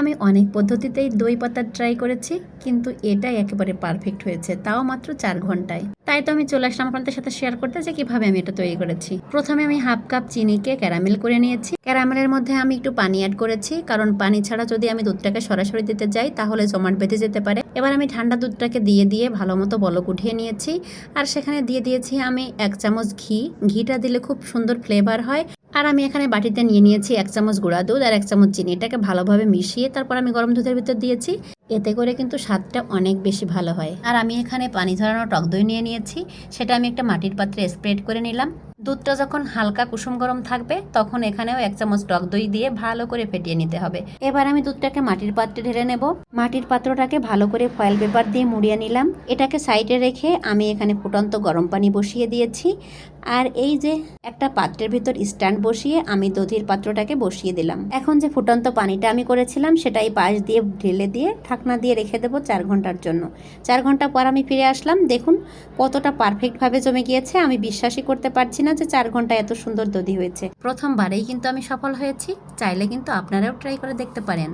আমি অনেক পদ্ধতিতেই দই পাতা ট্রাই করেছি, কিন্তু এটাই একেবারে পারফেক্ট হয়েছে, তাও মাত্র 4 ঘন্টায়। তাই তো আমি চলে আসলাম আপনাদের সাথে শেয়ার করতে যে কিভাবে আমি এটা তৈরি করেছি। প্রথমে আমি হাফ কাপ চিনিকে ক্যারামেল করে নিয়েছি। ক্যারামেলের মধ্যে আমি একটু পানি অ্যাড করেছি, কারণ পানি ছাড়া যদি আমি দুধটাকে সরাসরি দিতে যাই তাহলে জমাট বেঁধে যেতে পারে। এবার আমি ঠান্ডা দুধটাকে দিয়ে ভালো মতো বলক উঠিয়ে নিয়েছি। আর সেখানে দিয়ে দিয়েছি আমি 1 চামচ ঘি। ঘিটা দিলে খুব সুন্দর ফ্লেভার হয়। আর আমি এখানে বাটিতে নিয়ে নিয়েছি 1 চামচ গুঁড়া দুধ আর 1 চামচ চিনি। এটাকে ভালোভাবে মিশিয়ে তারপর আমি গরম দুধের ভিতর দিয়েছি। এতে করে কিন্তু স্বাদটা অনেক বেশি ভালো হয়। আর আমি এখানে পানি ঝরানো টক দই নিয়ে নিয়েছি, সেটা আমি একটা মাটির পাত্রে স্প্রেড করে নিলাম। দুধটা যখন হালকা কুসুম গরম থাকবে তখন এখানেও 1 চামচ টক দই দিয়ে ভালো করে ফেটিয়ে নিতে হবে। এবার আমি দুধটাকে মাটির পাত্রে ঢেলে নেব। মাটির পাত্রটাকে ভালো করে ফয়েল পেপার দিয়ে মুড়িয়ে নিলাম। এটাকে সাইডে রেখে আমি এখানে ফুটন্ত গরম পানি বসিয়ে দিয়েছি। আর এই যে একটা পাত্রের ভিতর স্ট্যান্ড বসিয়ে আমি দধির পাত্রটাকে বসিয়ে দিলাম। এখন যে ফুটন্ত পানিটা আমি করেছিলাম সেটাই পাশ দিয়ে ঢেলে দিয়ে ঢাকনা দিয়ে রেখে দেবো 4 ঘন্টার জন্য। 4 ঘন্টা পর আমি ফিরে আসলাম। দেখুন কতটা পারফেক্টভাবে জমে গিয়েছে। আমি বিশ্বাসই করতে পারছি না যে 4 ঘন্টায় এত সুন্দর দধি হয়েছে। প্রথমবারেই কিন্তু আমি সফল হয়েছি। চাইলে কিন্তু আপনারাও ট্রাই করে দেখতে পারেন।